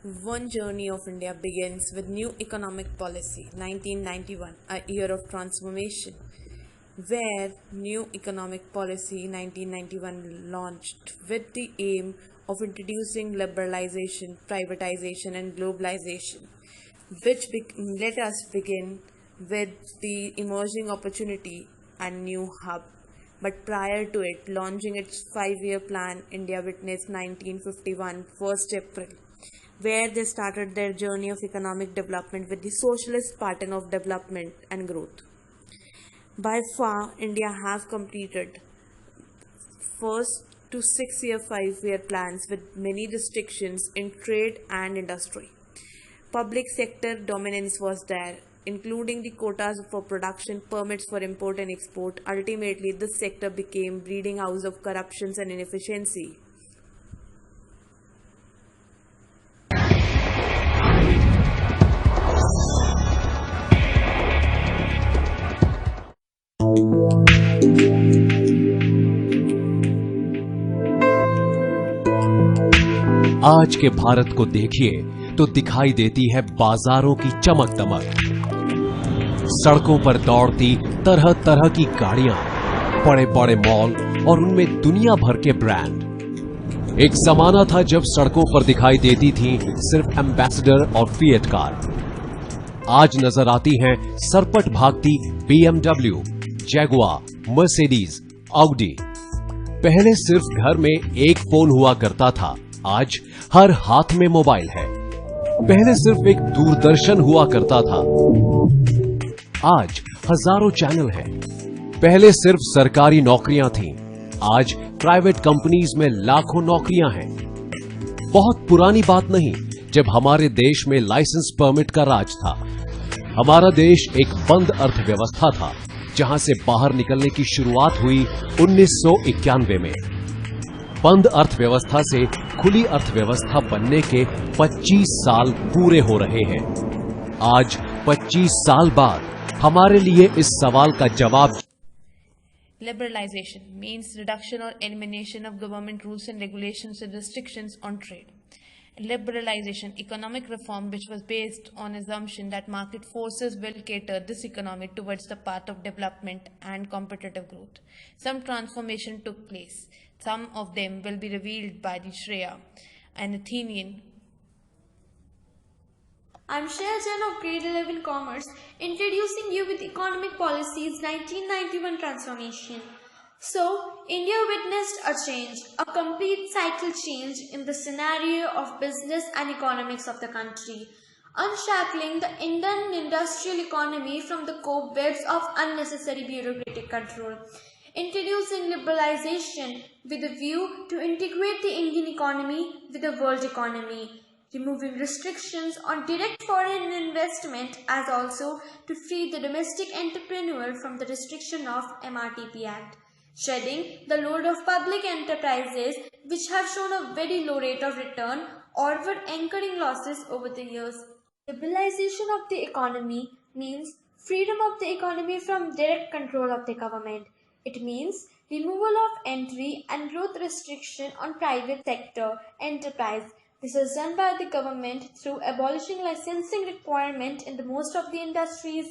One journey of India begins with new economic policy, 1991, a year of transformation, where new economic policy 1991 launched with the aim of introducing liberalization, privatization and globalization, let us begin with the emerging opportunity and new hub. But prior to it launching its 5-year plan, India witnessed 1951 1st April, where they started their journey of economic development with the socialist pattern of development and growth. By far, India has completed first to 6-year 5-year plans with many restrictions in trade and industry. Public sector dominance was there, including the quotas for production, permits for import and export. Ultimately, this sector became breeding house of corruptions and inefficiency. आज के भारत को देखिए तो दिखाई देती है बाजारों की चमक दमक, सड़कों पर दौड़ती तरह तरह की गाड़ियां, बड़े बड़े मॉल और उनमें दुनिया भर के ब्रांड। एक जमाना था जब सड़कों पर दिखाई देती थी सिर्फ एम्बेसडर और फिएट कार। आज नजर आती हैं सरपट भागती BMW, जैगुआर, मर्सिडीज, ऑडी। पहले सिर्फ घर में एक फोन हुआ करता था, आज हर हाथ में मोबाइल है। पहले सिर्फ एक दूरदर्शन हुआ करता था, आज हजारों चैनल हैं। पहले सिर्फ सरकारी नौकरियां थीं, आज प्राइवेट कंपनीज में लाखों नौकरियां हैं। बहुत पुरानी बात नहीं जब हमारे देश में लाइसेंस परमिट का राज था। हमारा देश एक बंद अर्थव्यवस्था था, जहां से बाहर निकलने की शुरुआत हुई 1991 में। बंद अर्थव्यवस्था से खुली अर्थव्यवस्था बनने के 25 साल पूरे हो रहे हैं। आज 25 साल बाद हमारे लिए इस सवाल का जवाब Liberalization means reduction or elimination of government rules and regulations and restrictions on trade. Liberalization, economic reform which was based on assumption that market forces will cater this economy towards the path of development and competitive growth. Some transformation took place. Some of them will be revealed by the Shreya, an Athenian. I'm Shreya Jain of Grade 11 Commerce, introducing you with Economic Policies 1991 Transformation. So, India witnessed a change, a complete cycle change in the scenario of business and economics of the country, unshackling the Indian industrial economy from the cobwebs of unnecessary bureaucratic control, introducing liberalization with a view to integrate the Indian economy with the world economy, removing restrictions on direct foreign investment as also to free the domestic entrepreneur from the restriction of MRTP Act, shedding the load of public enterprises which have shown a very low rate of return or were incurring losses over the years. Liberalization of the economy means freedom of the economy from direct control of the government. It means removal of entry and growth restriction on private sector enterprise. This is done by the government through abolishing licensing requirement in the most of the industries,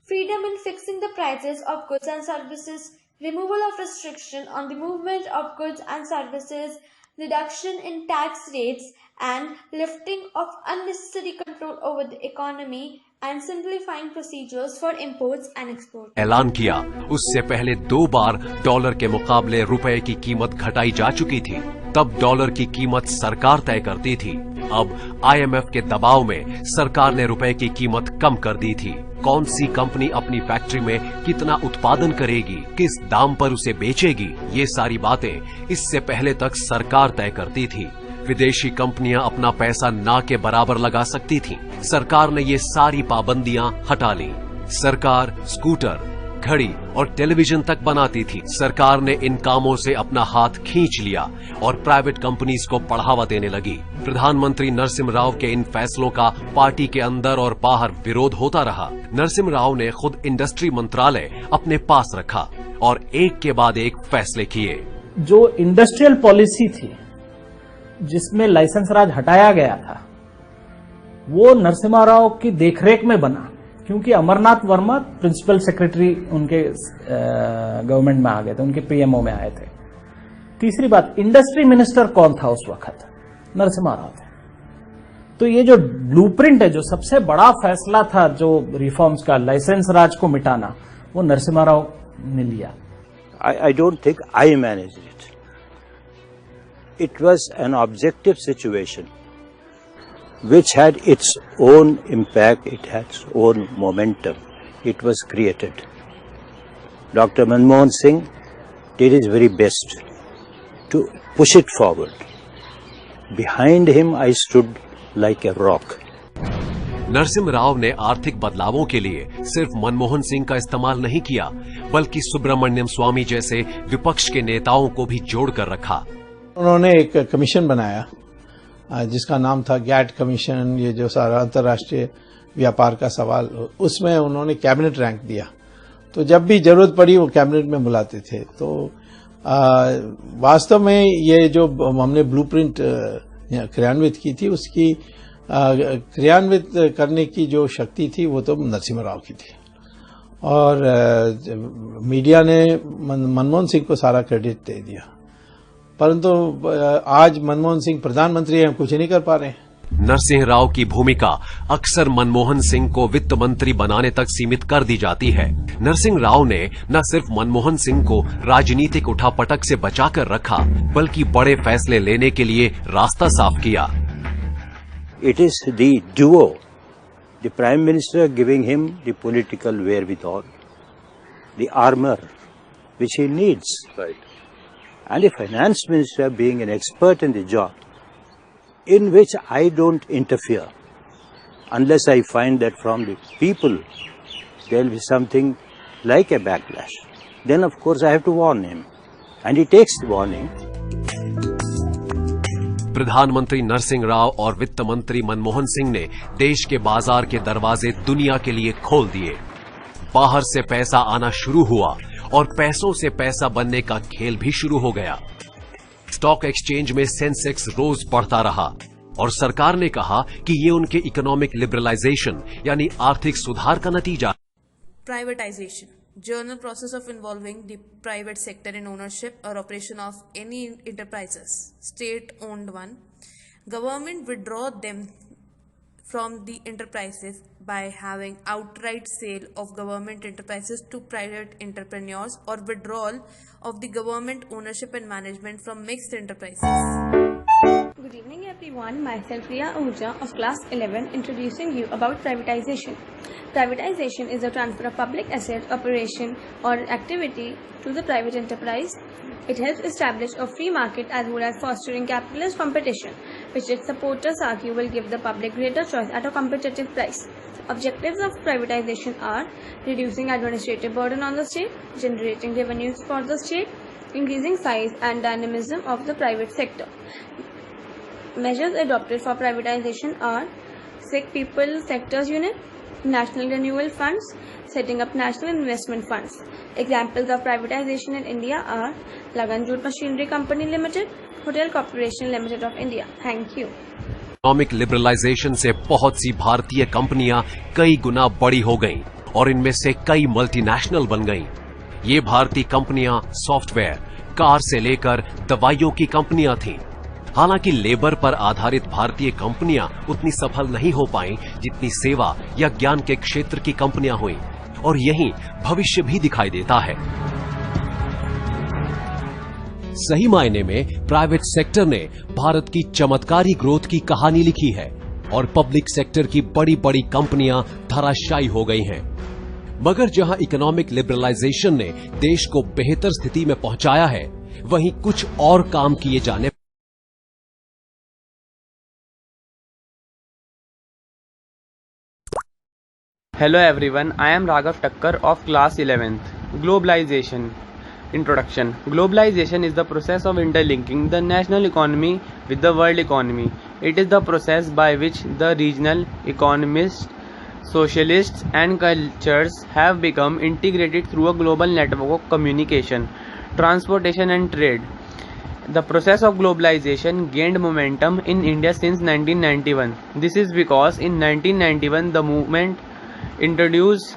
freedom in fixing the prices of goods and services, removal of restriction on the movement of goods and services, reduction in tax rates and lifting of unnecessary control over the economy and simplifying procedures for imports and exports. ऐलान किया। उससे पहले 2 बार dollar के मुकाबले रुपए की कीमत घटाई जा चुकी थी। तब डॉलर की कीमत सरकार तय करती थी। अब IMF के दबाव में सरकार ने रुपए की कीमत कम कर दी थी। कौन सी कंपनी अपनी फैक्ट्री में कितना उत्पादन करेगी, किस दाम पर उसे बेचेगी, ये सारी बातें इससे पहले तक सरकार तय करती थी। विदेशी कंपनियां अपना पैसा ना के बराबर लगा सकती थीं। सरकार ने ये सारी पाबंदियां हटा ली। सरकार स्कूटर, घड़ी और टेलीविजन तक बनाती थी। सरकार ने इन कामों से अपना हाथ खींच लिया और प्राइवेट कंपनीज को बढ़ावा देने लगी। प्रधानमंत्री नरसिम्हा राव के इन फैसलों का पार्टी के अंदर और बाहर विरोध होता रहा। नरसिम्हा राव ने खुद इंडस्ट्री मंत्रालय अपने पास रखा और एक के बाद एक फैसले किए। जो इंडस्ट्रियल पॉलिसी थी जिसमें लाइसेंस राज हटाया गया था, वो नरसिम्हा राव की देखरेख में बना, क्योंकि अमरनाथ वर्मा प्रिंसिपल सेक्रेटरी उनके गवर्नमेंट में आ गए थे, उनके पीएमओ में आए थे। तीसरी बात, इंडस्ट्री मिनिस्टर कौन था उस वक्त? नरसिम्हा राव थे। तो ये जो ब्लूप्रिंट है, जो सबसे बड़ा फैसला था जो रिफॉर्म्स का, लाइसेंस राज को मिटाना, वो नरसिम्हा राव ने लिया। I don't think I managed it. It was an objective situation which had its own impact, it had its own momentum. It was created. Dr. Manmohan Singh did his very best to push it forward. Behind him I stood like a rock. Narasimha Rao ने आर्थिक बदलावों के लिए सिर्फ मनमोहन सिंह का इस्तेमाल नहीं किया, बल्कि सुब्रमण्यम स्वामी जैसे विपक्ष के नेताओं को भी जोड़कर रखा। उन्होंने एक कमीशन बनाया जिसका नाम था गैट कमीशन, ये जो सारा अंतर्राष्ट्रीय व्यापार का सवाल, उसमें उन्होंने कैबिनेट रैंक दिया। तो जब भी जरूरत पड़ी वो कैबिनेट में बुलाते थे। तो वास्तव में ये जो हमने ब्लूप्रिंट क्रियान्वित की थी, उसकी क्रियान्वित करने की जो शक्ति थी वो तो नरसिम्हा राव की थी। और मीडिया ने मनमोहन सिंह को सारा क्रेडिट दे दिया, परंतु आज मनमोहन सिंह प्रधानमंत्री हैं, कुछ नहीं कर पा रहे हैं। नरसिंह राव की भूमिका अक्सर मनमोहन सिंह को वित्त मंत्री बनाने तक सीमित कर दी जाती है। नरसिंह राव ने न सिर्फ मनमोहन सिंह को राजनीतिक उठापटक से बचाकर रखा, बल्कि बड़े फैसले लेने के लिए रास्ता साफ किया। It is the duo, the Prime Minister giving him the political wherewithal, the armor which he needs, right, and the Finance Minister being an expert in the job, in which I don't interfere unless I find that from the people there will be something like a backlash. Then of course I have to warn him, and he takes the warning. प्रधानमंत्री नरसिंह राव और वित्त मंत्री मनमोहन सिंह ने देश के बाजार के दरवाजे दुनिया के लिए खोल दिए। बाहर से पैसा आना शुरू हुआ और पैसों से पैसा बनने का खेल भी शुरू हो गया। स्टॉक एक्सचेंज में सेंसेक्स रोज बढ़ता रहा और सरकार ने कहा कि ये उनके इकोनॉमिक लिबरलाइजेशन यानी आर्थिक सुधार का नतीजा। Privatization, general process of involving the private sector in ownership or operation of any enterprises, state-owned one. Government withdraw them from the enterprises by having outright sale of government enterprises to private entrepreneurs or withdrawal of the government ownership and management from mixed enterprises. Good evening everyone, myself Riya Ahuja of class 11 introducing you about privatization. Privatization is a transfer of public asset, operation or activity to the private enterprise. It helps establish a free market as well as fostering capitalist competition, which its supporters argue will give the public greater choice at a competitive price. Objectives of privatization are reducing administrative burden on the state, generating revenues for the state, increasing size and dynamism of the private sector. Measures adopted for privatization are Sick People Sectors Unit, National Renewal Funds, setting up National Investment Funds. Examples of privatization in India are Lagan Jute Machinery Company Limited, Hotel Corporation Limited of India. Thank you. Economic liberalisation से बहुत सी भारतीय कंपनियां कई गुना बड़ी हो गईं और इनमें से कई मल्टीनेशनल बन गईं। ये भारतीय कंपनियां सॉफ्टवेयर, कार से लेकर दवाइयों की कंपनियां थीं। हालांकि लेबर पर आधारित भारतीय कंपनियां उतनी सफल नहीं हो पाईं जितनी सेवा या ज्ञान के क्षेत्र की कंपनियां हुईं, और यही भविष्य भी दिखाई देता है। सही मायने में प्राइवेट सेक्टर ने भारत की चमत्कारी ग्रोथ की कहानी लिखी है और पब्लिक सेक्टर की बड़ी बड़ी कंपनियां धराशायी हो गई हैं। मगर जहां इकोनॉमिक लिबरलाइजेशन ने देश को बेहतर स्थिति में पहुंचाया है, वहीं कुछ और काम किए जाने। Hello everyone, I am Raghav Takkar of class 11th. Globalization. Introduction. Globalization is the process of interlinking the national economy with the world economy. It is the process by which the regional economists, socialists and cultures have become integrated through a global network of communication, transportation and trade. The process of globalization gained momentum in India since 1991. This is because in 1991 the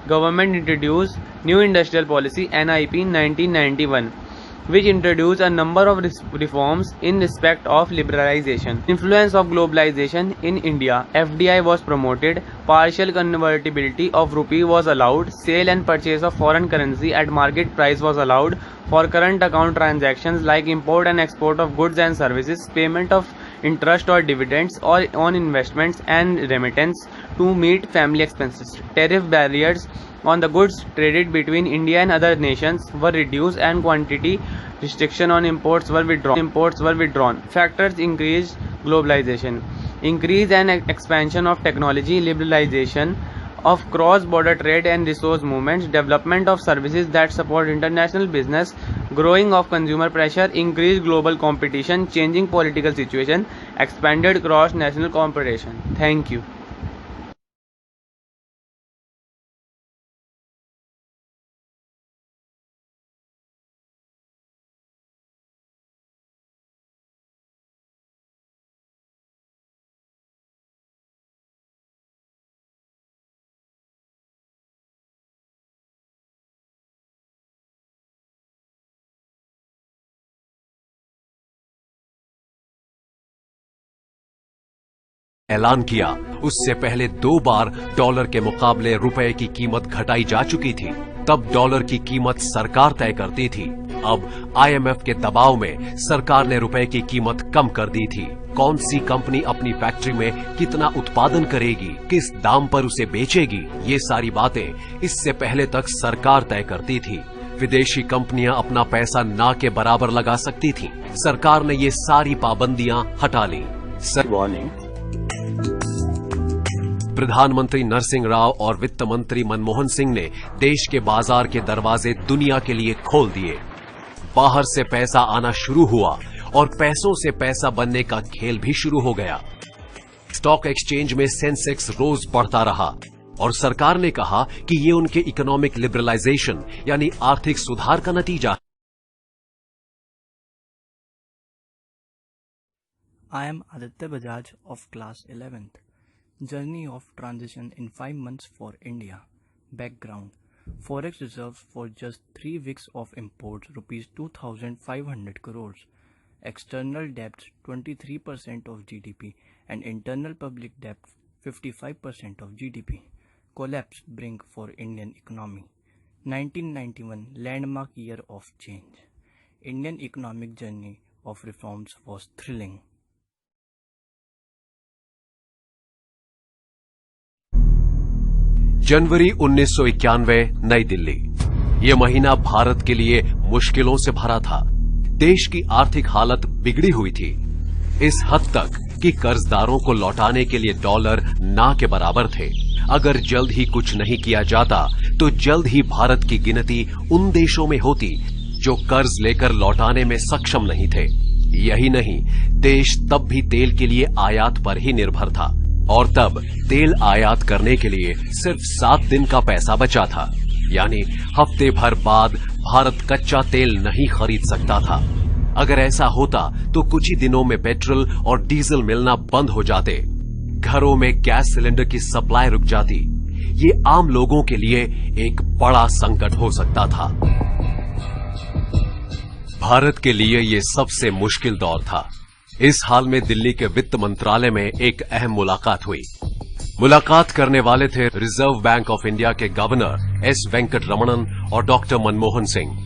government introduced New Industrial Policy (NIP) in 1991, which introduced a number of reforms in respect of liberalization. Influence of globalization in India. FDI was promoted, partial convertibility of rupee was allowed, sale and purchase of foreign currency at market price was allowed for current account transactions like import and export of goods and services, payment of interest or dividends or on investments and remittance to meet family expenses. Tariff barriers on the goods traded between India and other nations were reduced and quantity restriction on imports were withdrawn. Factors increased globalization. Increase and expansion of technology, liberalization of cross-border trade and resource movements, development of services that support international business, growing of consumer pressure, increased global competition, changing political situation, expanded cross-national cooperation. Thank you. ऐलान किया, उससे पहले 2 बार dollar के मुकाबले रुपए की कीमत घटाई जा चुकी थी। तब डॉलर की कीमत सरकार तय करती थी। अब आईएमएफ के दबाव में सरकार ने रुपए की कीमत कम कर दी थी। कौन सी कंपनी अपनी फैक्ट्री में कितना उत्पादन करेगी, किस दाम पर उसे बेचेगी, ये सारी बातें इससे पहले तक सरकार तय करती थी। विदेशी कंपनियां अपना पैसा ना के बराबर लगा सकती थीं। सरकार ने ये सारी पाबंदियां हटा ली। प्रधानमंत्री नरसिंह राव और वित्त मंत्री मनमोहन सिंह ने देश के बाजार के दरवाजे दुनिया के लिए खोल दिए। बाहर से पैसा आना शुरू हुआ और पैसों से पैसा बनने का खेल भी शुरू हो गया। स्टॉक एक्सचेंज में सेंसेक्स रोज बढ़ता रहा और सरकार ने कहा कि ये उनके इकोनॉमिक लिबरलाइजेशन यानी आर्थिक सुधार का नतीजा है। I am Aditya Bajaj of class 11th. Journey of transition in 5 months for India. Background. Forex reserves for just 3 weeks of imports rupees 2,500 crores. External debts 23% of GDP and internal public debt 55% of GDP. Collapse brink for Indian economy. 1991 landmark year of change. Indian economic journey of reforms was thrilling. जनवरी 1991 नई दिल्ली। ये महीना भारत के लिए मुश्किलों से भरा था। देश की आर्थिक हालत बिगड़ी हुई थी, इस हद तक कि कर्जदारों को लौटाने के लिए डॉलर ना के बराबर थे। अगर जल्द ही कुछ नहीं किया जाता तो जल्द ही भारत की गिनती उन देशों में होती जो कर्ज लेकर लौटाने में सक्षम नहीं थे। यही नहीं, देश तब भी तेल के लिए आयात पर ही निर्भर था और तब तेल आयात करने के लिए सिर्फ 7 दिन का पैसा बचा था, यानी हफ्ते भर बाद भारत कच्चा तेल नहीं खरीद सकता था। अगर ऐसा होता तो कुछ ही दिनों में पेट्रोल और डीजल मिलना बंद हो जाते, घरों में गैस सिलेंडर की सप्लाई रुक जाती। ये आम लोगों के लिए एक बड़ा संकट हो सकता था। भारत के लिए ये सबसे मुश्किल दौर था। इस हाल में दिल्ली के वित्त मंत्रालय में एक अहम मुलाकात हुई। मुलाकात करने वाले थे रिजर्व बैंक ऑफ इंडिया के गवर्नर एस वेंकट रमणन और डॉक्टर मनमोहन सिंह।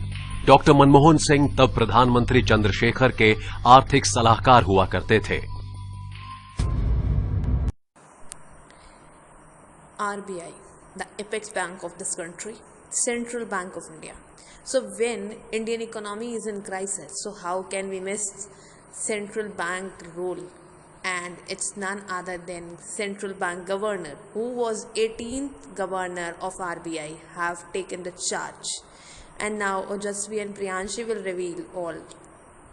डॉक्टर मनमोहन सिंह तब प्रधानमंत्री चंद्रशेखर के आर्थिक सलाहकार हुआ करते थे। RBI, the apex bank of this country, Central Bank of India. So when Indian economy is in crisis, so how can we miss central bank role? And it's none other than central bank governor, who was 18th governor of RBI, have taken the charge. And now Ojasvi and Priyanshi will reveal all.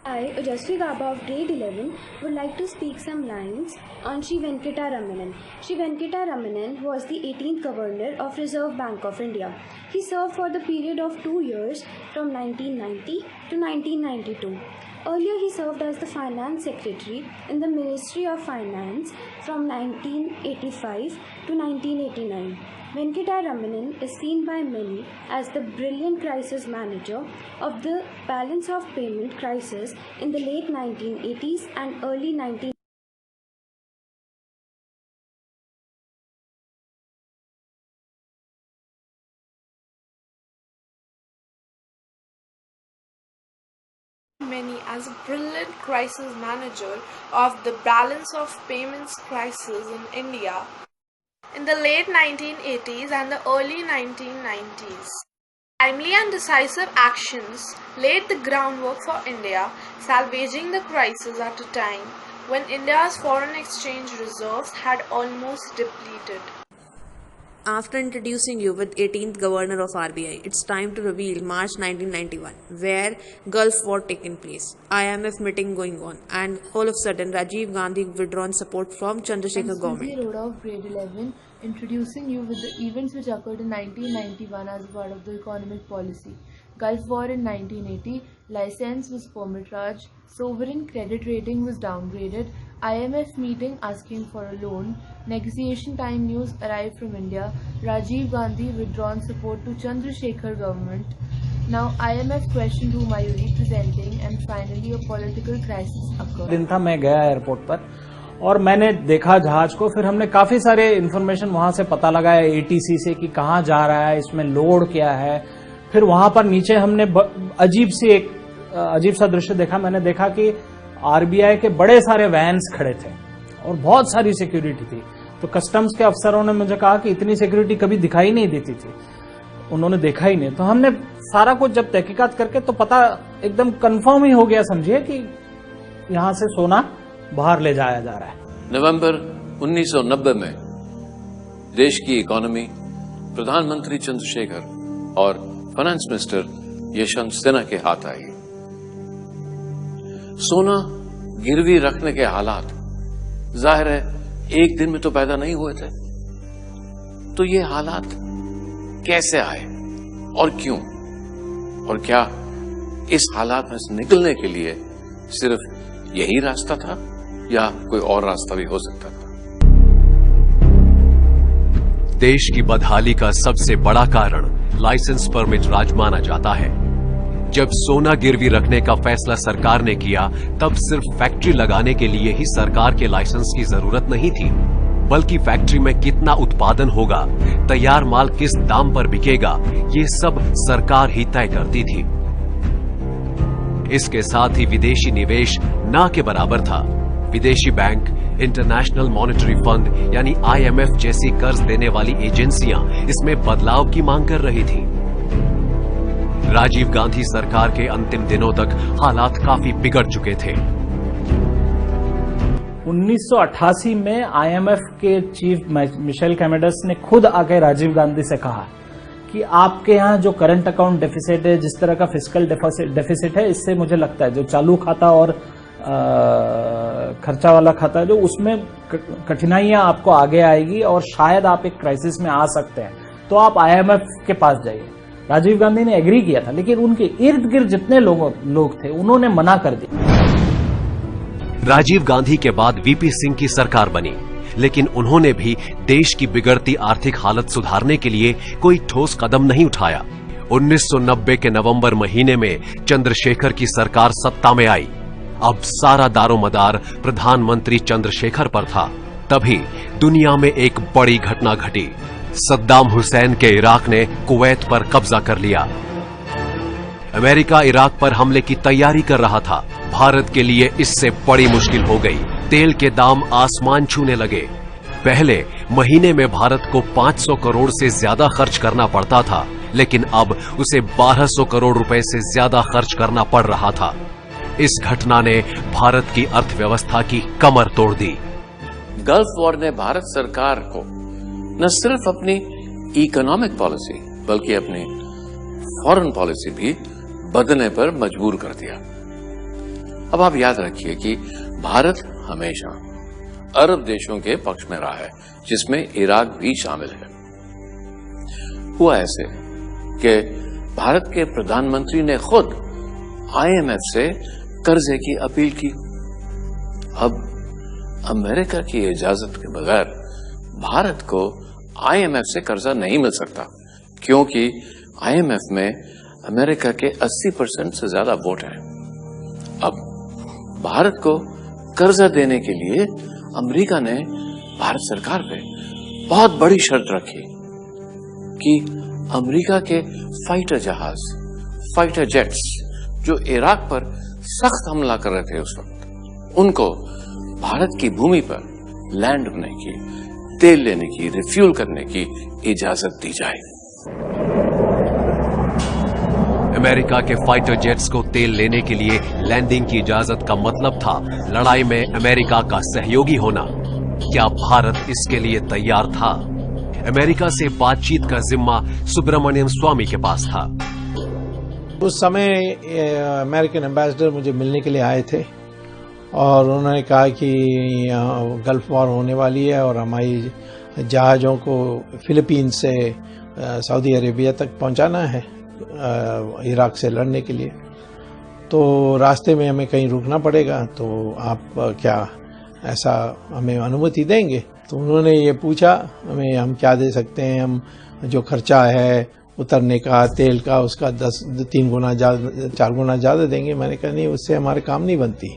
I, Ojasvi Gaba of grade 11, would like to speak some lines on Shri Venkata Ramanan. Shri Venkata Ramanan was the 18th governor of Reserve Bank of India. He served for the period of 2 years from 1990 to 1992. Earlier, he served as the Finance Secretary in the Ministry of Finance from 1985 to 1989. Venkata Ramanan is seen by many as the brilliant crisis manager of the balance of payment crisis in the late 1980s and early 1990s. Many as a brilliant crisis manager of the balance of payments crisis in India in the late 1980s and the early 1990s. Timely and decisive actions laid the groundwork for India salvaging the crisis at a time when India's foreign exchange reserves had almost depleted. After introducing you with 18th Governor of RBI, it's time to reveal March 1991, where Gulf War taken place, IMF meeting going on, and all of a sudden Rajiv Gandhi withdrawn support from Chandrasekhar government. Rhoda of grade 11, introducing you with the events which occurred in 1991 as part of the economic policy. Gulf War in 1980, license was permit Raj, sovereign credit rating was downgraded, IMF meeting asking for a loan, negotiation time news arrived from India, Rajiv Gandhi withdrawn support to Chandrasekhar government. Now IMF questioned whom are you representing, and finally a political crisis occurred. दिन था, मैं गया airport पर और मैंने देखा जहाज को। फिर हमने काफी सारे इन्फॉर्मेशन वहां से पता लगाया एटीसी से कि कहाँ जा रहा है, इसमें लोड क्या है। फिर वहां पर नीचे हमने अजीब सा दृश्य देखा। मैंने देखा कि आरबीआई के बड़े सारे वैन्स खड़े थे और बहुत सारी सिक्योरिटी थी। तो कस्टम्स के अफसरों ने मुझे कहा कि इतनी सिक्योरिटी कभी दिखाई नहीं देती थी, उन्होंने देखा ही नहीं। तो हमने सारा कुछ जब तहकीकात करके तो पता एकदम कंफर्म ही हो गया, समझिए कि यहां से सोना बाहर ले जाया जा रहा है। नवंबर 1990 में देश की इकोनॉमी प्रधानमंत्री चंद्रशेखर और फाइनेंस मिनिस्टर यशवंत सिन्हा के हाथ आई। सोना गिरवी रखने के हालात जाहिर है एक दिन में तो पैदा नहीं हुए थे। तो ये हालात कैसे आए और क्यों, और क्या इस हालात में से निकलने के लिए सिर्फ यही रास्ता था या कोई और रास्ता भी हो सकता था? देश की बदहाली का सबसे बड़ा कारण लाइसेंस परमिट राज माना जाता है। जब सोना गिरवी रखने का फैसला सरकार ने किया, तब सिर्फ फैक्ट्री लगाने के लिए ही सरकार के लाइसेंस की जरूरत नहीं थी, बल्कि फैक्ट्री में कितना उत्पादन होगा, तैयार माल किस दाम पर बिकेगा, ये सब सरकार ही तय करती थी। इसके साथ ही विदेशी निवेश ना के बराबर था। विदेशी बैंक, इंटरनेशनल मॉनेटरी फंड यानी आईएमएफ जैसी कर्ज देने वाली एजेंसियां इसमें बदलाव की मांग कर रही थी। राजीव गांधी सरकार के अंतिम दिनों तक हालात काफी बिगड़ चुके थे। 1988 में आईएमएफ के चीफ मिशेल कैमेडस ने खुद आके राजीव गांधी से कहा कि आपके यहाँ जो करंट अकाउंट डेफिसिट है, जिस तरह का फिस्कल डेफिसिट है, इससे मुझे लगता है जो चालू खाता और खर्चा वाला खाता है, जो उसमें कठिनाइयां आपको आगे आएगी और शायद आप एक क्राइसिस में आ सकते हैं, तो आप आईएमएफ के पास जाइए। राजीव गांधी ने एग्री किया था, लेकिन उनके इर्द गिर्द जितने लोग थे उन्होंने मना कर दिया। राजीव गांधी के बाद वीपी सिंह की सरकार बनी, लेकिन उन्होंने भी देश की बिगड़ती आर्थिक हालत सुधारने के लिए कोई ठोस कदम नहीं उठाया। 1990 के नवंबर महीने में चंद्रशेखर की सरकार सत्ता में आई। अब सारा दारोमदार प्रधानमंत्री चंद्रशेखर पर था। तभी दुनिया में एक बड़ी घटना घटी। सद्दाम हुसैन के इराक ने कुवैत पर कब्जा कर लिया। अमेरिका इराक पर हमले की तैयारी कर रहा था। भारत के लिए इससे बड़ी मुश्किल हो गई। तेल के दाम आसमान छूने लगे। पहले महीने में भारत को 500 करोड़ से ज्यादा खर्च करना पड़ता था, लेकिन अब उसे 1200 करोड़ रुपए से ज्यादा खर्च करना पड़ रहा था। इस घटना ने भारत की अर्थव्यवस्था की कमर तोड़ दी। गल्फ वॉर ने भारत सरकार को न सिर्फ अपनी इकोनॉमिक पॉलिसी बल्कि अपनी फॉरेन पॉलिसी भी बदलने पर मजबूर कर दिया। अब आप याद रखिए कि भारत हमेशा अरब देशों के पक्ष में रहा है, जिसमें इराक भी शामिल है। हुआ ऐसे कि भारत के प्रधानमंत्री ने खुद आईएमएफ से कर्जे की अपील की। अब अमेरिका की इजाजत के बगैर भारत को IMF से कर्जा नहीं मिल सकता, क्योंकि IMF में अमेरिका के 80% से ज्यादा वोट हैं। अब भारत को कर्जा देने के लिए अमेरिका ने भारत सरकार पे बहुत बड़ी शर्त रखी कि अमेरिका के फाइटर जहाज, फाइटर जेट्स जो इराक पर सख्त हमला कर रहे थे उस वक्त, उनको भारत की भूमि पर लैंड होने की, तेल लेने की, रिफ्यूल करने की इजाजत दी जाए। अमेरिका के फाइटर जेट्स को तेल लेने के लिए लैंडिंग की इजाजत का मतलब था लड़ाई में अमेरिका का सहयोगी होना। क्या भारत इसके लिए तैयार था? अमेरिका से बातचीत का जिम्मा सुब्रमण्यम स्वामी के पास था। उस समय अमेरिकन एम्बेसडर मुझे मिलने के लिए आए थे और उन्होंने कहा कि गल्फ वॉर होने वाली है और हमारी जहाज़ों को फिलीपीन से सऊदी अरेबिया तक पहुंचाना है इराक से लड़ने के लिए, तो रास्ते में हमें कहीं रुकना पड़ेगा, तो आप क्या ऐसा हमें अनुमति देंगे? तो उन्होंने ये पूछा हमें, हम क्या दे सकते हैं, हम जो खर्चा है उतरने का, तेल का, उसका 3 गुना 4 गुना ज़्यादा देंगे। मैंने कहा नहीं, उससे हमारे काम नहीं बनती,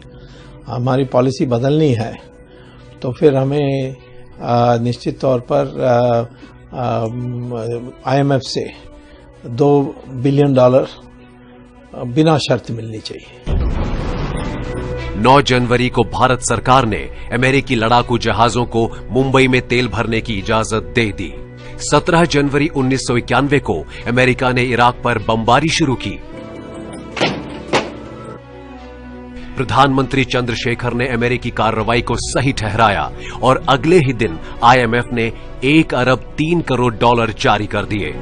हमारी पॉलिसी बदलनी है। तो फिर हमें निश्चित तौर पर IMF से $2 बिलियन बिना शर्त मिलनी चाहिए। 9 जनवरी को भारत सरकार ने अमेरिकी लड़ाकू जहाजों को मुंबई में तेल भरने की इजाजत दे दी। 17 जनवरी 1991 को अमेरिका ने इराक पर बमबारी शुरू की। प्रधानमंत्री चंद्रशेखर ने अमेरिकी कार्रवाई को सही ठहराया और अगले ही दिन IMF ने $1 अरब 3 करोड़ जारी कर दिए।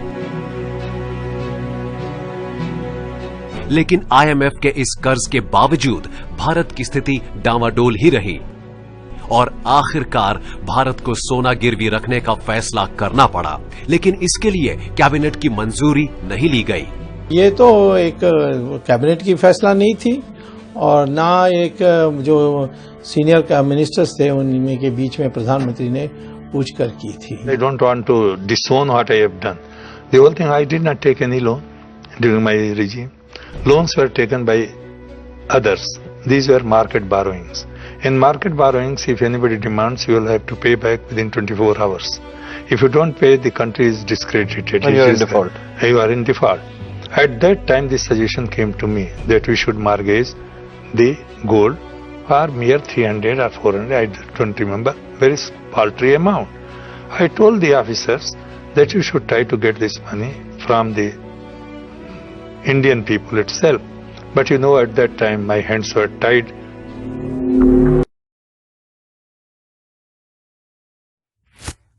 लेकिन IMF के इस कर्ज के बावजूद भारत की स्थिति डामाडोल ही रही और आखिरकार भारत को सोना गिरवी रखने का फैसला करना पड़ा। लेकिन इसके लिए कैबिनेट की मंजूरी नहीं ली गई। ये तो एक कैबिनेट की फैसला नहीं थी और ना एक जो सीनियर मिनिस्टर्स थे उनमें के बीच में प्रधानमंत्री ने पूछकर की थी। I don't want to disown what I have done. The whole thing, I did not take any loan during my regime. Loans were taken by others. These were market borrowings. In market borrowings, if anybody demands, you will have to pay back within 24 hours. If you don't pay, the country is discredited. You are in default. You are in default. At that time, this suggestion came to me that we should mortgage the gold for mere 300 or 400, I don't remember, very paltry amount. I told the officers that you should try to get this money from the Indian people itself. But you know, at that time, my hands were tied.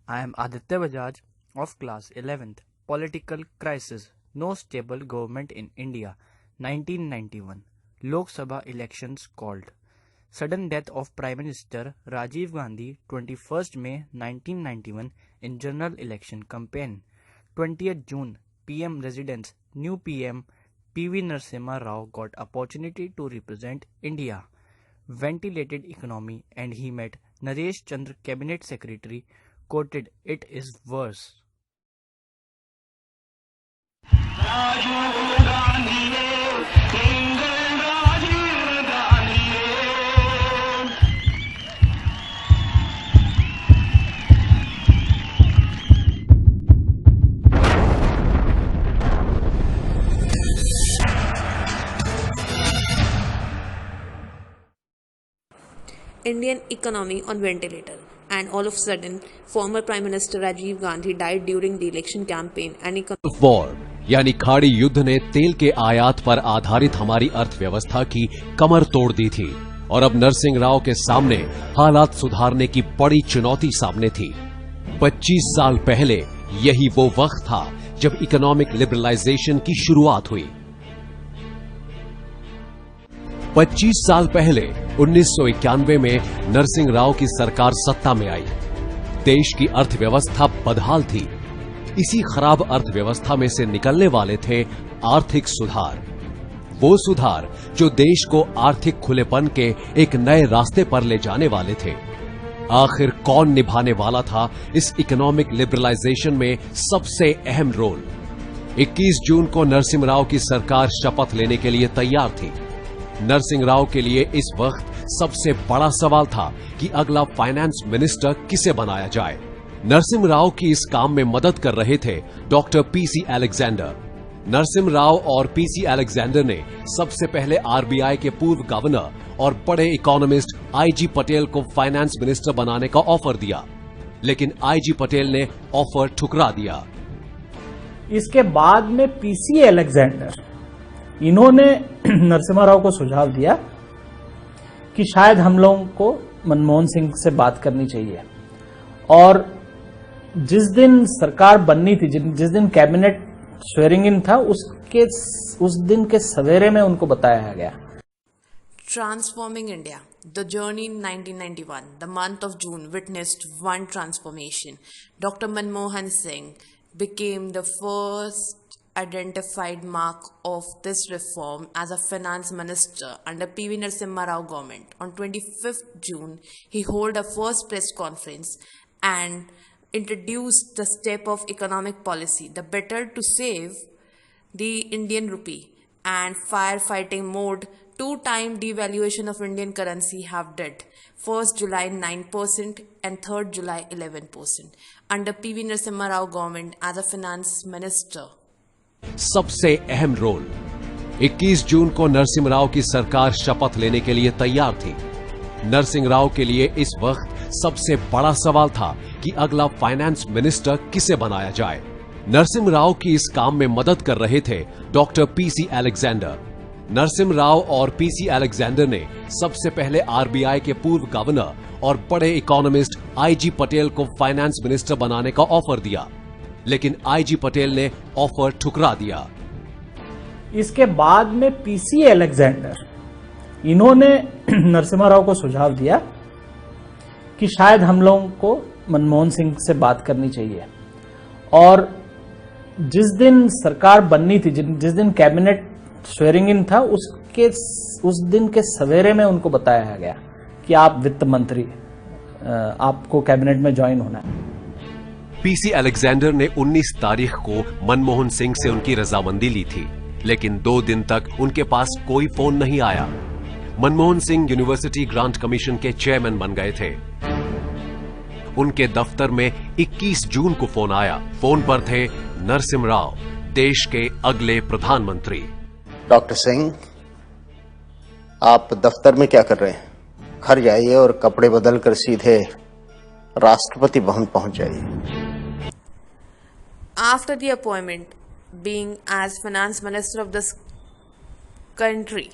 I am Aditya Bajaj of class 11th. Political crisis. No stable government in India. 1991. Lok Sabha elections called. Sudden death of Prime Minister Rajiv Gandhi 21st May 1991 in general election campaign. 20th June PM residence. New PM PV Narasimha Rao got opportunity to represent India. Ventilated economy and he met Naresh Chandra cabinet secretary. Quoted, "It is worse." Indian economy on ventilator, and all of a sudden former Prime Minister Rajiv Gandhi died during the election campaign and war यानी खाड़ी युद्ध ने तेल के आयात पर आधारित हमारी अर्थव्यवस्था की कमर तोड़ दी थी और अब नरसिंह राव के सामने हालात सुधारने की बड़ी चुनौती सामने थी। 25 साल पहले यही वो वक्त था जब इकोनॉमिक लिबरलाइजेशन की शुरुआत हुई। 25 साल पहले 1991 में नरसिंह राव की सरकार सत्ता में आई। देश की अर्थव्यवस्था बदहाल थी। इसी खराब अर्थव्यवस्था में से निकलने वाले थे आर्थिक सुधार। वो सुधार जो देश को आर्थिक खुलेपन के एक नए रास्ते पर ले जाने वाले थे। आखिर कौन निभाने वाला था इस इकोनॉमिक लिबरलाइजेशन में सबसे अहम रोल? 21 जून को नरसिम्हा राव की सरकार शपथ लेने के लिए तैयार थी। नरसिम्हा राव के लिए इस वक्त सबसे बड़ा सवाल था कि अगला फाइनेंस मिनिस्टर किसे बनाया जाए। नरसिम्हा राव की इस काम में मदद कर रहे थे doctor PC Alexander. Narasimha Rao और पीसी अलेक्जेंडर ने सबसे पहले आरबीआई के पूर्व गवर्नर और बड़े इकोनॉमिस्ट आईजी पटेल को फाइनेंस मिनिस्टर बनाने का ऑफर दिया, लेकिन आईजी पटेल ने ऑफर ठुकरा दिया। इसके बाद में पीसी अलेक्जेंडर, इन्होंने नरसिम्हा राव को सुझाव दिया कि शायद हम लोगों को मनमोहन सिंह से बात करनी चाहिए, और जिस दिन सरकार बननी थी, जिस दिन कैबिनेट स्वेरिंग इन था, उस दिन के सवेरे में उनको बताया गया। Transforming India. The journey in 1991, the month of June witnessed one transformation. Dr. Manmohan Singh became the first identified mark of this reform as a finance minister under PV Narasimha Rao government. On 25th June, he held a first press conference and introduced the step of economic policy, the better to save the Indian rupee and firefighting mode. Two-time devaluation of Indian currency have did. 1st July 9% and 3rd July 11% under PV Narasimha Rao government as a finance minister. सबसे अहम role. 21 जून को नरसिम्हा राव की सरकार शपथ लेने के लिए तैयार थी। नरसिम्हा राव के लिए इस वक्त सबसे बड़ा सवाल था कि अगला फाइनेंस मिनिस्टर किसे बनाया जाए। नरसिम्हा राव की इस काम में मदद कर रहे थे doctor PC Alexander. Narasimha Rao और पीसी अलेक्जेंडर ने सबसे पहले आरबीआई के पूर्व गवर्नर और बड़े इकोनॉमिस्ट आईजी पटेल को फाइनेंस मिनिस्टर बनाने का ऑफर दिया, लेकिन आईजी पटेल ने ऑफर ठुकरा दिया। इसके बाद में पीसी अलेक्जेंडर, इन्होंने नरसिम्हा राव को सुझाव दिया कि शायद हम लोगों को मनमोहन सिंह से बात करनी चाहिए, और जिस दिन सरकार बननी थी, जिस दिन कैबिनेट स्वेरिंग इन था, उस दिन के सवेरे में उनको बताया गया कि आप वित्त मंत्री, आपको कैबिनेट में ज्वाइन होना है। पीसी अलेक्जेंडर ने 19 तारीख को मनमोहन सिंह से उनकी रजामंदी ली थी, लेकिन 2 दिन तक उनके पास कोई फोन नहीं आया। Manmohan Singh university grant commission के चेयरमैन बन गए थे। उनके दफ्तर में 21 जून को फोन आया। फोन पर थे नरसिम्हा राव, देश के अगले प्रधानमंत्री। डॉक्टर सिंह, आप दफ्तर में क्या कर रहे हैं? घर जाइए और कपड़े बदलकर सीधे राष्ट्रपति भवन पहुंच जाइए। After the appointment, being as finance minister of this country,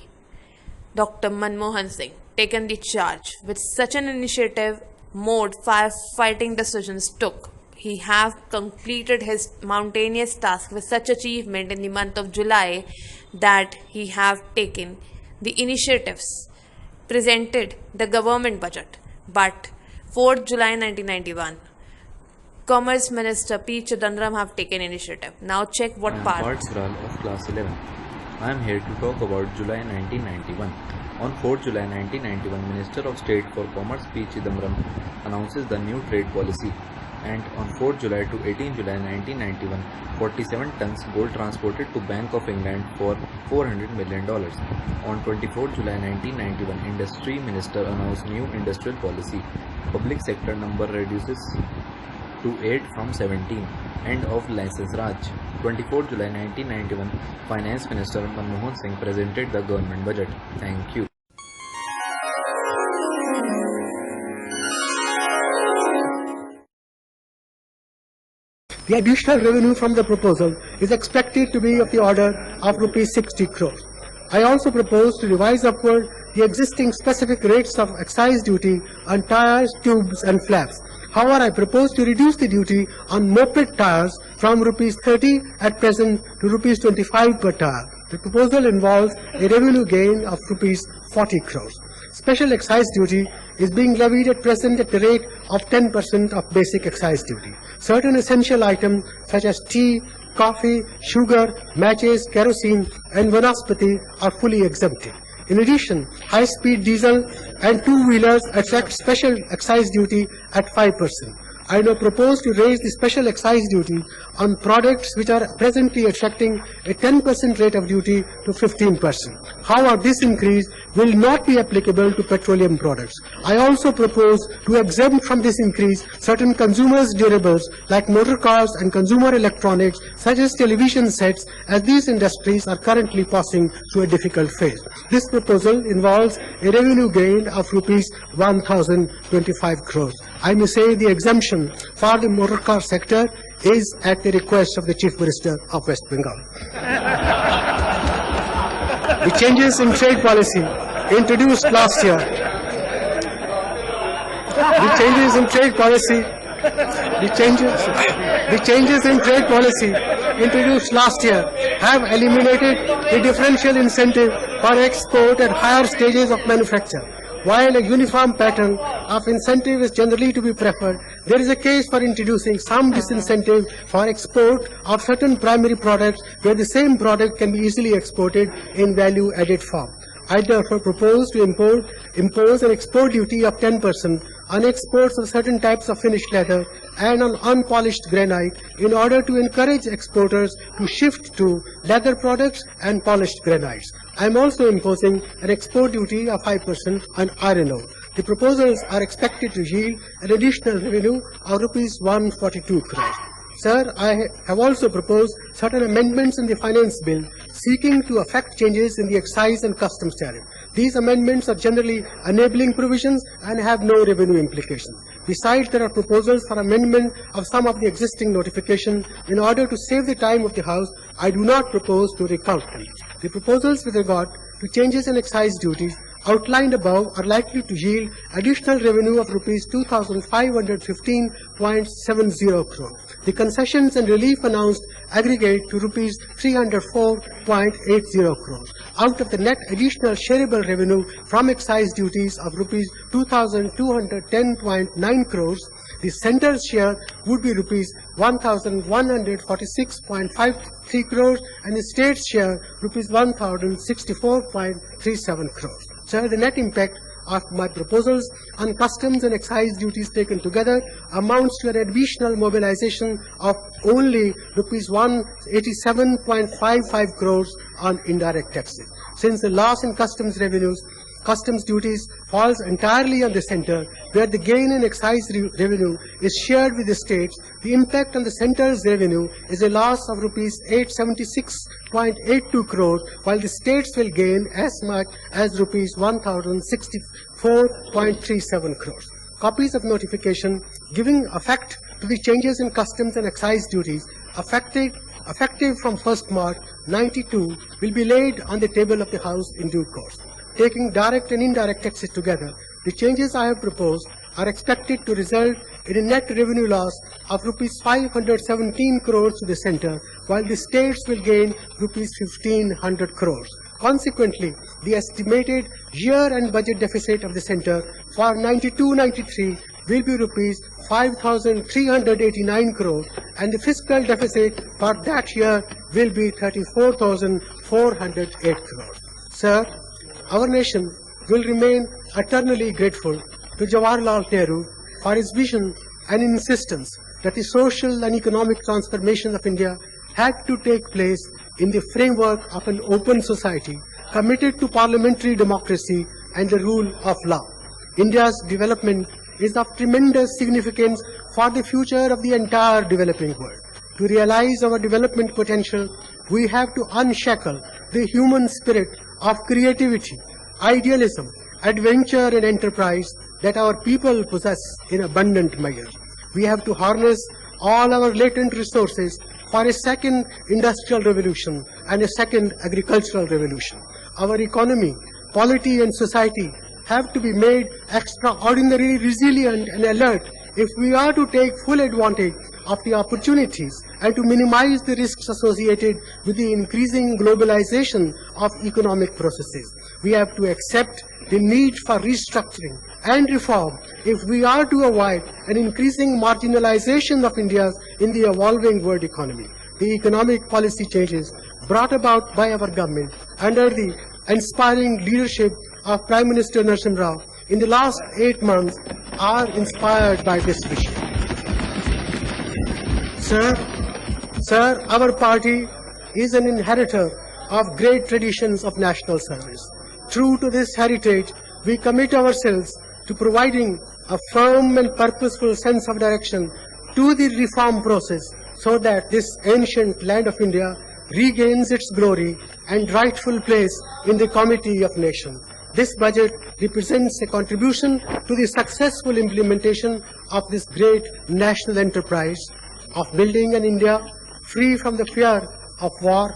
Dr. Manmohan Singh taken the charge with such an initiative mode firefighting decisions took. He have completed his mountainous task with such achievement in the month of July that he have taken the initiatives, presented the government budget. But 4th July 1991, Commerce Minister P. Chidambaram have taken initiative. Now check what part. Parts Ral of class 11. I am here to talk about July 1991. On 4th July 1991, Minister of State for Commerce P. Chidambaram announces the new trade policy. And on 4th July to 18th July 1991, 47 tons gold transported to Bank of England for $400 million. On 24th July 1991, Industry Minister announced new industrial policy. Public sector number reduces to 8 from 17. End of License Raj. 24th July 1991, Finance Minister Manmohan Singh presented the government budget. Thank you. The additional revenue from the proposal is expected to be of the order of rupees 60 crores. I also propose to revise upward the existing specific rates of excise duty on tires, tubes and flaps. However, I propose to reduce the duty on moped tires from rupees 30 at present to rupees 25 per tire. The proposal involves a revenue gain of rupees 40 crores. Special excise duty is being levied at present at the rate of 10% of basic excise duty. Certain essential items such as tea, coffee, sugar, matches, kerosene and vanaspati are fully exempted. In addition, high-speed diesel and two-wheelers attract special excise duty at 5%. I now propose to raise the special excise duty on products which are presently attracting a 10% rate of duty to 15%. However, this increase will not be applicable to petroleum products. I also propose to exempt from this increase certain consumers' durables like motor cars and consumer electronics such as television sets, as these industries are currently passing through a difficult phase. This proposal involves a revenue gain of rupees 1,025 crores. I may say the exemption for the motor car sector is at the request of the Chief Minister of West Bengal. The changes in trade policy introduced last year. The changes in trade policy introduced last year have eliminated the differential incentive for export at higher stages of manufacture. While a uniform pattern of incentive is generally to be preferred, there is a case for introducing some disincentive for export of certain primary products where the same product can be easily exported in value-added form. I therefore propose to impose an export duty of 10% on exports of certain types of finished leather and on unpolished granite in order to encourage exporters to shift to leather products and polished granites. I am also imposing an export duty of 5% on iron ore. The proposals are expected to yield an additional revenue of rupees 142 crores. Sir, I have also proposed certain amendments in the finance bill seeking to effect changes in the excise and customs tariff. These amendments are generally enabling provisions and have no revenue implications. Besides, there are proposals for amendment of some of the existing notifications. In order to save the time of the House, I do not propose to recount them. The proposals with regard to changes in excise duties outlined above are likely to yield additional revenue of rupees 2,515.70 crore. The concessions and relief announced aggregate to rupees 304.80 crore. Out of the net additional shareable revenue from excise duties of rupees 2,210.9 crores, the centre's share would be rupees 1,146.53 crores and the state's share rupees 1,064.37 crores. Sir, the net impact of my proposals on customs and excise duties taken together amounts to an additional mobilization of only rupees 187.55 crores on indirect taxes. Since the loss in customs duties falls entirely on the centre, where the gain in excise revenue is shared with the states, the impact on the centre's revenue is a loss of rupees 876.82 crores, while the states will gain as much as rupees 1,064.37 crores. Copies of notification giving effect to the changes in customs and excise duties effective from 1st March 92 will be laid on the table of the House in due course. Taking direct and indirect taxes together, the changes I have proposed are expected to result in a net revenue loss of rupees 517 crores to the centre, while the states will gain rupees 1,500 crores. Consequently, the estimated year-end budget deficit of the centre for 92-93 will be rupees 5,389 crores, and the fiscal deficit for that year will be 34,408 crores. Sir, our nation will remain eternally grateful to Jawaharlal Nehru for his vision and insistence that the social and economic transformation of India had to take place in the framework of an open society committed to parliamentary democracy and the rule of law. India's development is of tremendous significance for the future of the entire developing world. To realize our development potential, we have to unshackle the human spirit of creativity, idealism, adventure and enterprise that our people possess in abundant measure. We have to harness all our latent resources for a second industrial revolution and a second agricultural revolution. Our economy, polity and society have to be made extraordinarily resilient and alert if we are to take full advantage of the opportunities and to minimize the risks associated with the increasing globalization of economic processes. We have to accept the need for restructuring and reform if we are to avoid an increasing marginalization of India in the evolving world economy. the economic policy changes brought about by our government under the inspiring leadership of Prime Minister Narasimha Rao in the last 8 months are inspired by this vision. Sir, our party is an inheritor of great traditions of national service. True to this heritage, we commit ourselves to providing a firm and purposeful sense of direction to the reform process so that this ancient land of India regains its glory and rightful place in the comity of nations. This budget represents a contribution to the successful implementation of this great national enterprise of building an India free from the fear of war,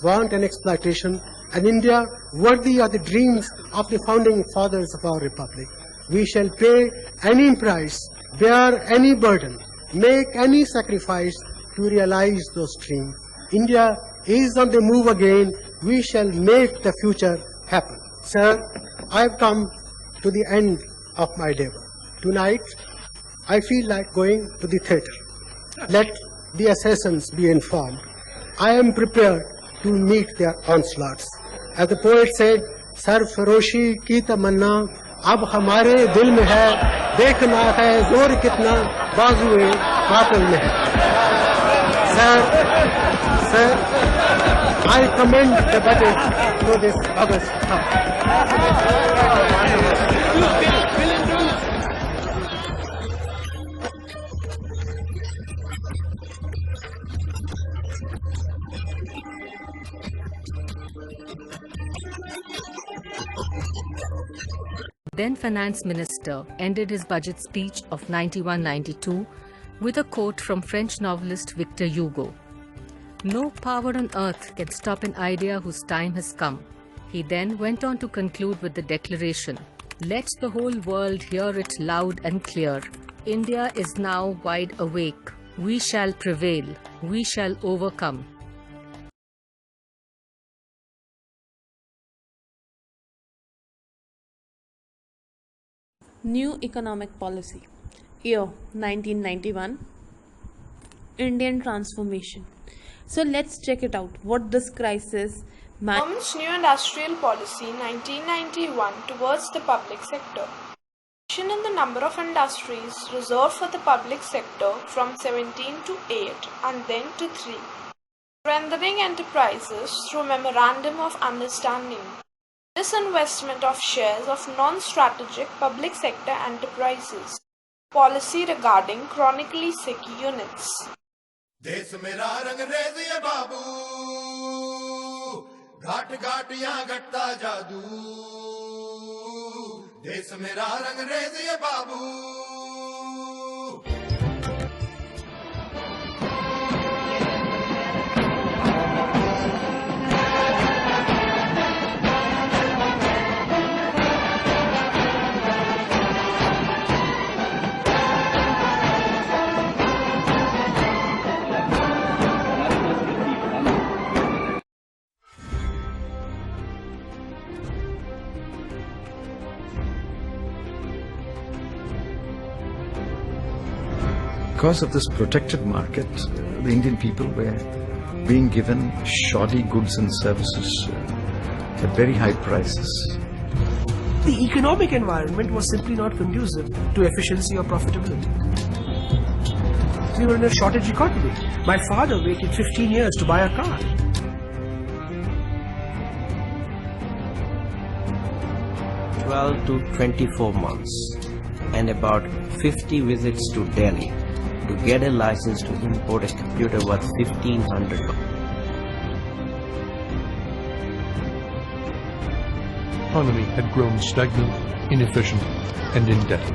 want and exploitation, an India worthy of the dreams of the founding fathers of our republic. We shall pay any price, bear any burden, make any sacrifice to realize those dreams. India is on the move again. We shall make the future happen. Sir, I have come to the end of my labor. Tonight, I feel like going to the theatre. Let the assassins be informed. I am prepared to meet their onslaughts. As the poet said, सरफरोशी की तमन्ना अब हमारे दिल में है, देखना है जोर कितना बाजुए कातिल में है. Sir, I commend the budget to this August House. Then Finance Minister ended his budget speech of 91-92 with a quote from French novelist Victor Hugo. No power on earth can stop an idea whose time has come. He then went on to conclude with the declaration, let the whole world hear it loud and clear. India is now wide awake. We shall prevail. We shall overcome. New economic policy. Year 1991. Indian transformation. So let's check it out. What this crisis Government's new industrial policy 1991 towards the public sector. Reduction in the number of industries reserved for the public sector from 17 to 8 and then to 3. Strengthening enterprises through Memorandum of Understanding. Disinvestment of shares of non-strategic public sector enterprises. Policy regarding chronically sick units. देश मेरा रंगरेज ये बाबू घाट घाट यहाँ घटता जादू देश मेरा रंगरेज ये बाबू Because of this protected market, the Indian people were being given shoddy goods and services at very high prices. The economic environment was simply not conducive to efficiency or profitability. We were in a shortage economy. My father waited 15 years to buy a car. $12 to $24 months and about 50 visits to Delhi to get a license to import a computer worth $1,500. Economy had grown stagnant, inefficient, and in debt.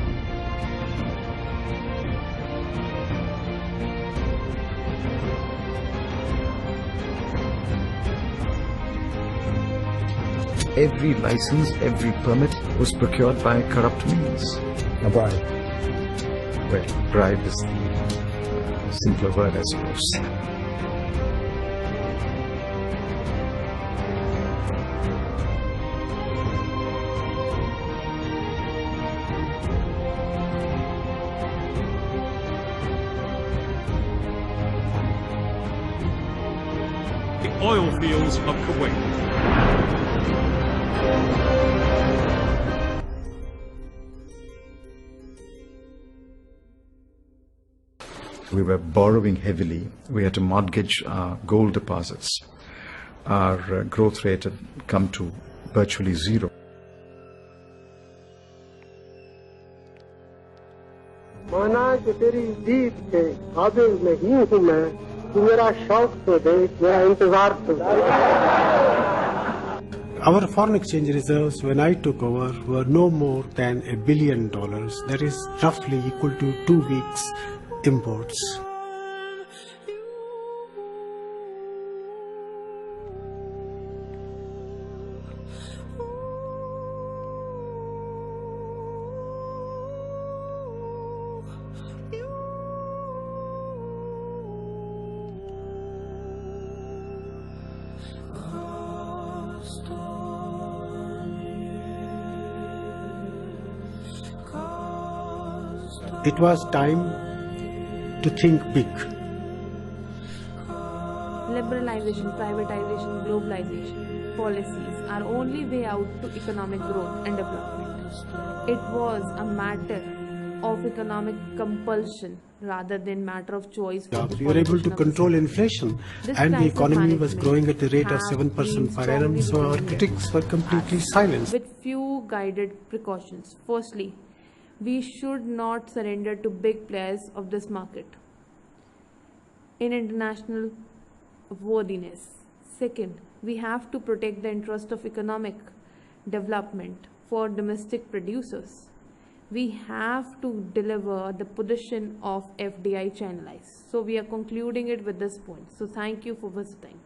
Every license, every permit was procured by corrupt means. A bribe. Well, bribe is the simpler word, I suppose. the oil fields of Kuwait. We were borrowing heavily. We had to mortgage our gold deposits. Our growth rate had come to virtually zero. माना कि तेरी जीत के काबिल नहीं हूँ मैं, तू मेरा शौक तो देख, मेरा इंतजार तो देख। Our foreign exchange reserves when I took over were no more than $1 billion. That is roughly equal to 2 weeks imports. It was time to think big. Liberalization, privatization, globalization policies are only way out to economic growth and development. It was a matter of economic compulsion rather than matter of choice. We were able to control inflation, and the economy was growing at the rate of 7% per annum, so our critics were completely silenced. With few guided precautions. Firstly, we should not surrender to big players of this market in international worthiness. Second, we have to protect the interest of economic development for domestic producers. We have to deliver the position of FDI channelized. So we are concluding it with this point. So thank you for visiting.